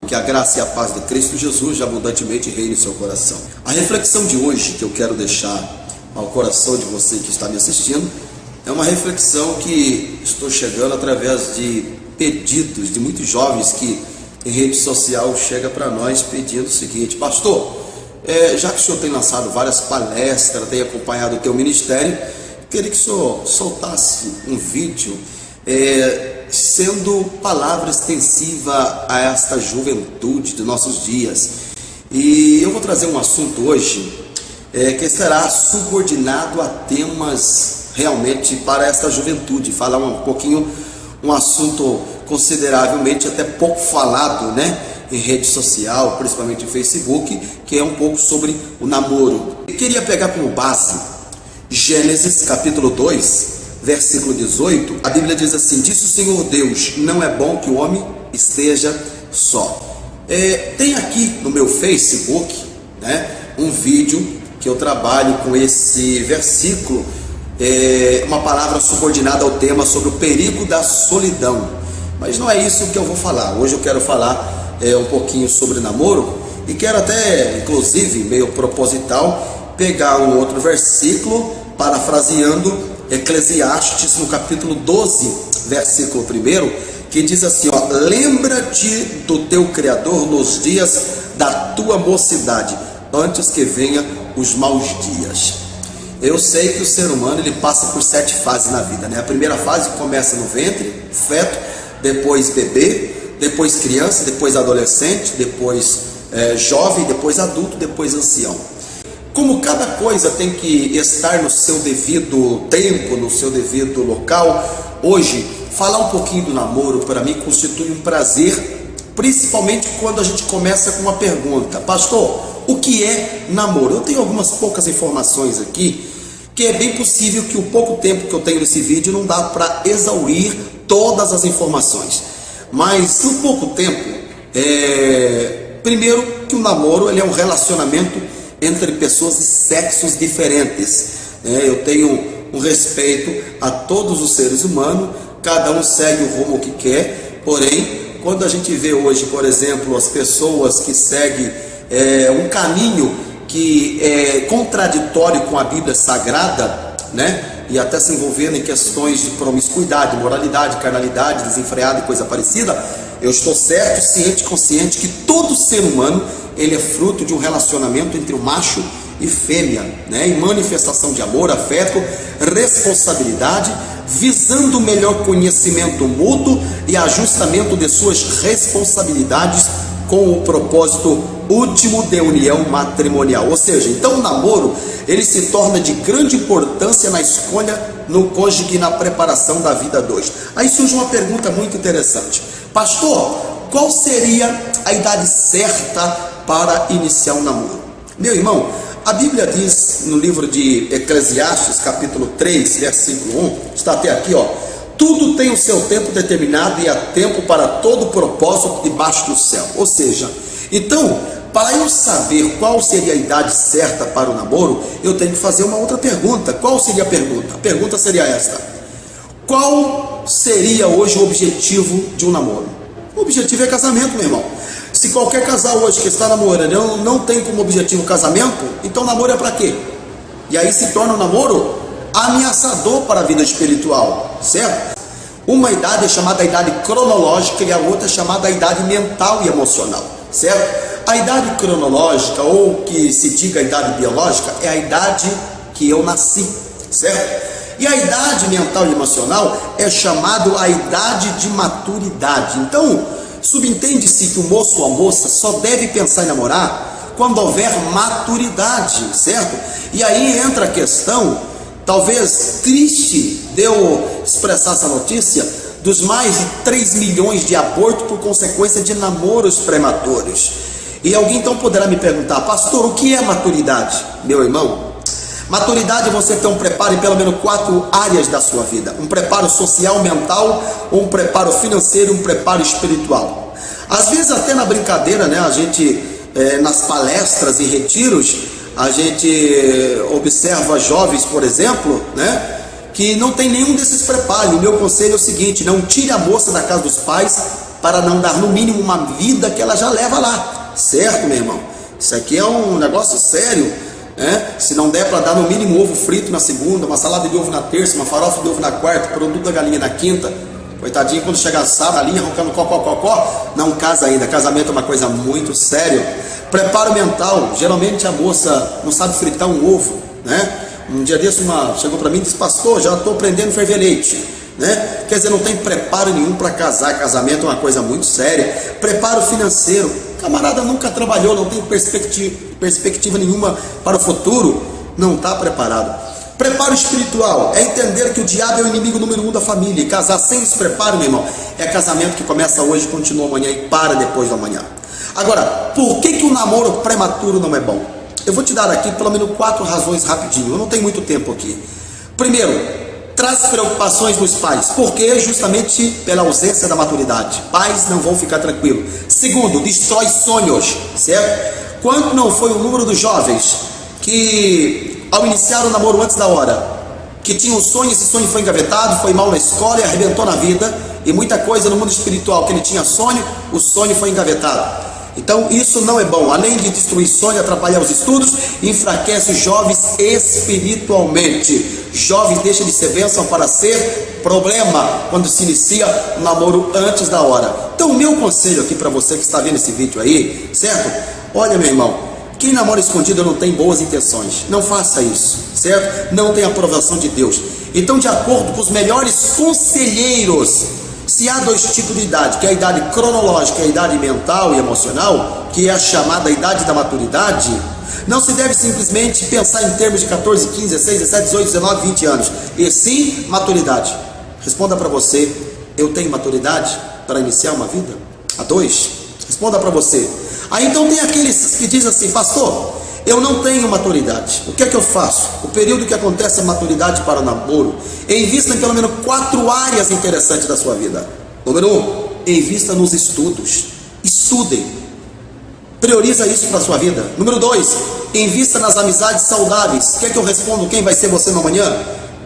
Que a graça e a paz de Cristo Jesus abundantemente reine em seu coração. A reflexão de hoje que eu quero deixar ao coração de você que está me assistindo é uma reflexão que estou chegando através de pedidos de muitos jovens que em rede social chega para nós pedindo o seguinte: pastor, já que o senhor tem lançado várias palestras, tem acompanhado o teu ministério, queria que o senhor soltasse um vídeo sendo palavra extensiva a esta juventude de nossos dias. E eu vou trazer um assunto hoje que será subordinado a temas realmente para esta juventude, falar um pouquinho, um assunto consideravelmente até pouco falado, né, em rede social, principalmente em Facebook, que é um pouco sobre o namoro. Eu queria pegar como base Gênesis capítulo 2, versículo 18, a Bíblia diz assim: disse o Senhor Deus, não é bom que o homem esteja só. Tem aqui no meu Facebook, né, um vídeo que eu trabalho com esse versículo, uma palavra subordinada ao tema sobre o perigo da solidão. Mas não é isso que eu vou falar. Hoje eu quero falar um pouquinho sobre namoro, e quero até, inclusive, meio proposital, pegar um outro versículo, parafraseando Eclesiastes no capítulo 12, versículo 1, que diz assim, ó: lembra-te do teu Criador nos dias da tua mocidade, antes que venha os maus dias. Eu sei que o ser humano ele passa por 7 fases na vida, né? A primeira fase começa no ventre, feto, depois bebê, depois criança, depois adolescente, depois jovem, depois adulto, depois ancião. Como cada coisa tem que estar no seu devido tempo, no seu devido local, hoje, falar um pouquinho do namoro, para mim, constitui um prazer, principalmente quando a gente começa com uma pergunta: pastor, o que é namoro? Eu tenho algumas poucas informações aqui, que é bem possível que o pouco tempo que eu tenho nesse vídeo não dá para exaurir todas as informações. Mas, no pouco tempo, primeiro que o namoro ele é um relacionamento entre pessoas de sexos diferentes. Eu tenho um respeito a todos os seres humanos, cada um segue o rumo que quer, porém, quando a gente vê hoje, por exemplo, as pessoas que seguem um caminho que é contraditório com a Bíblia Sagrada, né? E até se envolvendo em questões de promiscuidade, moralidade, carnalidade, desenfreada e coisa parecida, eu estou certo, ciente e consciente que todo ser humano ele é fruto de um relacionamento entre o macho e fêmea, né? Em manifestação de amor, afeto, responsabilidade, visando o melhor conhecimento mútuo e ajustamento de suas responsabilidades com o propósito último de união matrimonial. Ou seja, então o namoro ele se torna de grande importância na escolha no cônjuge e na preparação da vida a dois. Aí surge uma pergunta muito interessante: pastor, qual seria a idade certa para iniciar um namoro? Meu irmão, a Bíblia diz no livro de Eclesiastes, capítulo 3, versículo 1, está até aqui, ó: tudo tem o seu tempo determinado e há tempo para todo propósito debaixo do céu. Ou seja, então, para eu saber qual seria a idade certa para o namoro, eu tenho que fazer uma outra pergunta. Qual seria a pergunta? A pergunta seria esta: qual seria hoje o objetivo de um namoro? O objetivo é casamento, meu irmão. Se qualquer casal hoje que está namorando não tem como objetivo o casamento, então namoro é para quê? E aí se torna um namoro ameaçador para a vida espiritual, certo? Uma idade é chamada a idade cronológica e a outra é chamada a idade mental e emocional, certo? A idade cronológica, ou que se diga a idade biológica, é a idade que eu nasci, certo? E a idade mental e emocional é chamado a idade de maturidade. Então, subentende-se que o moço ou a moça só deve pensar em namorar quando houver maturidade, certo? E aí entra a questão, talvez triste de eu expressar essa notícia, dos mais de 3 milhões de abortos por consequência de namoros prematuros. E alguém então poderá me perguntar: pastor, o que é maturidade? Meu irmão, maturidade é você ter um preparo em pelo menos 4 áreas da sua vida: um preparo social, mental, um preparo financeiro, um preparo espiritual. Às vezes até na brincadeira, né, a gente nas palestras e retiros, a gente observa jovens, por exemplo, né, que não tem nenhum desses preparos. O meu conselho é o seguinte: não tire a moça da casa dos pais para não dar no mínimo uma vida que ela já leva lá, certo, meu irmão? Isso aqui é um negócio sério, né? Se não der para dar no mínimo ovo frito na segunda, uma salada de ovo na terça, uma farofa de ovo na quarta, produto da galinha na quinta, coitadinho, quando chegar sábado, a linha roncando cocó, não casa ainda. Casamento é uma coisa muito séria. Preparo mental, geralmente a moça não sabe fritar um ovo, né? Um dia desse chegou para mim e disse: pastor, já estou aprendendo a ferver leite, né? Quer dizer, não tem preparo nenhum para casar. Casamento é uma coisa muito séria. Preparo financeiro, camarada nunca trabalhou, não tem perspectiva nenhuma para o futuro, não está preparado. Preparo espiritual é entender que o diabo é o inimigo número 1 da família, e casar sem esse preparo, meu irmão, é casamento que começa hoje, continua amanhã e para depois da manhã. Agora, por que o namoro prematuro não é bom? Eu vou te dar aqui pelo menos 4 razões rapidinho, eu não tenho muito tempo aqui. Primeiro, traz preocupações dos pais, porque justamente pela ausência da maturidade, pais não vão ficar tranquilos. Segundo, destrói sonhos, certo? Quanto não foi o número dos jovens que ao iniciar o namoro antes da hora, que tinha um sonho, esse sonho foi engavetado, foi mal na escola e arrebentou na vida, e muita coisa no mundo espiritual, que ele tinha sonho, o sonho foi engavetado. Então isso não é bom, além de destruir sonho, atrapalhar os estudos, enfraquece os jovens espiritualmente. Jovens deixam de ser bênção para ser problema quando se inicia o namoro antes da hora. Então o meu conselho aqui para você que está vendo esse vídeo aí, certo? Olha, meu irmão, quem namora escondido não tem boas intenções, não faça isso, certo? Não tem aprovação de Deus. Então, de acordo com os melhores conselheiros, se há 2 tipos de idade, que é a idade cronológica e a idade mental e emocional, que é a chamada idade da maturidade, não se deve simplesmente pensar em termos de 14, 15, 16, 17, 18, 19, 20 anos, e sim maturidade. Responda para você: eu tenho maturidade para iniciar uma vida? A 2, responda para você. Aí então tem aqueles que dizem assim: pastor, eu não tenho maturidade, o que é que eu faço? O período que acontece a maturidade para o namoro, invista em pelo menos 4 áreas interessantes da sua vida. Número 1, invista nos estudos, estudem, prioriza isso para a sua vida. Número 2, invista nas amizades saudáveis. Quer que eu respondo quem vai ser você no amanhã?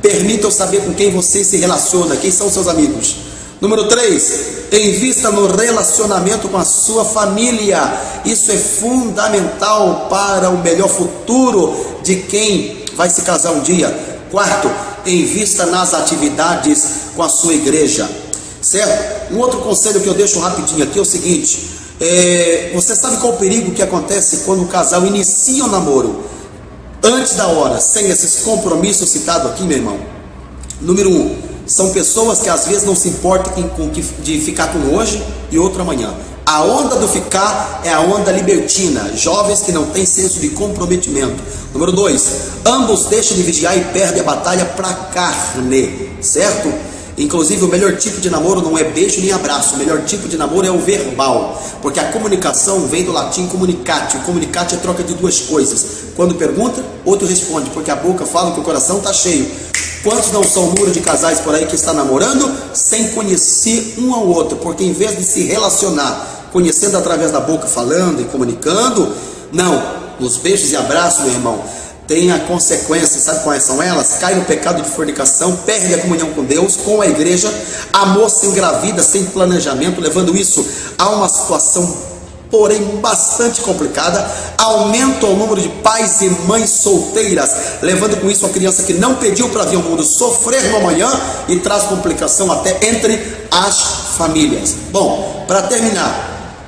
Permita eu saber com quem você se relaciona, quem são seus amigos. Número 3, invista no relacionamento com a sua família. Isso é fundamental para o melhor futuro de quem vai se casar um dia. 4, invista nas atividades com a sua igreja, certo? Um outro conselho que eu deixo rapidinho aqui é o seguinte: você sabe qual o perigo que acontece quando o casal inicia o namoro antes da hora, sem esses compromissos citados aqui, meu irmão? Número 1, são pessoas que às vezes não se importam de ficar com hoje e outro amanhã. A onda do ficar é a onda libertina, jovens que não têm senso de comprometimento. Número 2, ambos deixam de vigiar e perdem a batalha para a carne, certo? Inclusive o melhor tipo de namoro não é beijo nem abraço, o melhor tipo de namoro é o verbal, porque a comunicação vem do latim comunicatio. Comunicatio é troca de 2 coisas, quando pergunta, outro responde, porque a boca fala que o coração está cheio. Quantos não são o número de casais por aí que está namorando sem conhecer um ao outro? Porque em vez de se relacionar, conhecendo através da boca, falando e comunicando, não, nos beijos e abraços, meu irmão, tem a consequência, sabe quais são elas? Cai no pecado de fornicação, perde a comunhão com Deus, com a igreja, a moça engravida sem planejamento, levando isso a uma situação porém bastante complicada, aumenta o número de pais e mães solteiras, levando com isso a criança que não pediu para vir ao mundo sofrer no amanhã e traz complicação até entre as famílias. Bom, para terminar,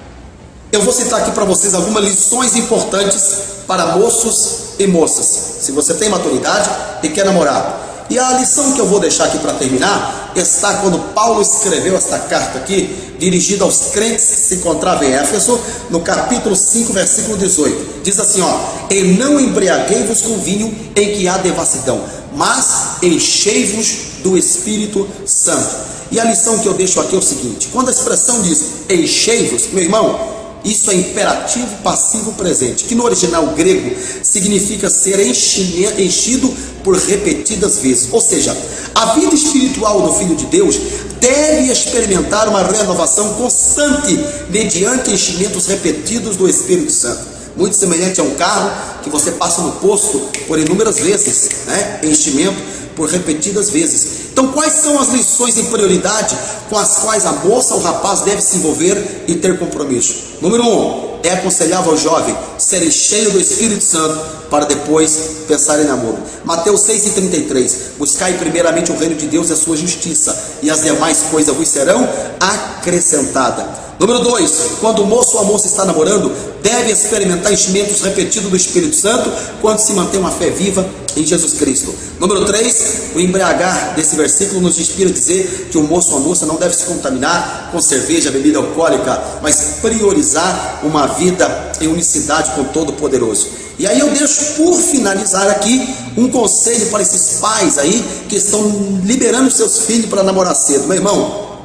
eu vou citar aqui para vocês algumas lições importantes para moços e moças, se você tem maturidade e quer namorar. E a lição que eu vou deixar aqui para terminar está quando Paulo escreveu esta carta aqui, dirigida aos crentes que se encontravam em Éfeso, no capítulo 5, versículo 18. Diz assim, ó: e não embriaguei-vos com vinho em que há devassidão, mas enchei-vos do Espírito Santo. E a lição que eu deixo aqui é o seguinte: quando a expressão diz enchei-vos, meu irmão, isso é imperativo passivo presente, que no original grego significa ser enchido por repetidas vezes. Ou seja, a vida espiritual do Filho de Deus deve experimentar uma renovação constante mediante enchimentos repetidos do Espírito Santo. Muito semelhante a um carro que você passa no posto por inúmeras vezes, né? Enchimento por repetidas vezes. Então, quais são as lições em prioridade com as quais a moça ou o rapaz deve se envolver e ter compromisso? Número 1, é aconselhável ao jovem serem cheios do Espírito Santo para depois pensar em namoro. Mateus 6,33: buscai primeiramente o reino de Deus e a sua justiça, e as demais coisas vos serão acrescentadas. Número 2, quando o moço ou a moça está namorando, deve experimentar enchimentos repetidos do Espírito Santo quando se mantém uma fé viva em Jesus Cristo. Número 3, o embriagar desse versículo nos inspira a dizer que o moço ou a moça não deve se contaminar com cerveja, bebida alcoólica, mas priorizar uma vida em unicidade com o Todo-Poderoso. E aí eu deixo por finalizar aqui um conselho para esses pais aí que estão liberando seus filhos para namorar cedo. Meu irmão,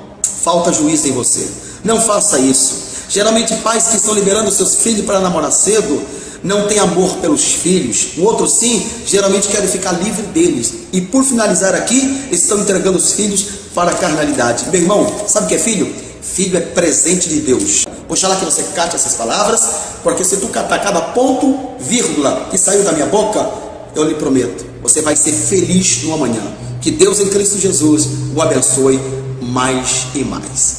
falta juízo em você. Não faça isso. Geralmente pais que estão liberando seus filhos para namorar cedo não têm amor pelos filhos. O outro sim, geralmente querem ficar livre deles. E por finalizar aqui, estão entregando os filhos para a carnalidade. Meu irmão, sabe o que é filho? Filho é presente de Deus. Oxalá que você cate essas palavras, porque se tu catar cada ponto, vírgula que saiu da minha boca, eu lhe prometo, você vai ser feliz no amanhã. Que Deus em Cristo Jesus o abençoe mais e mais.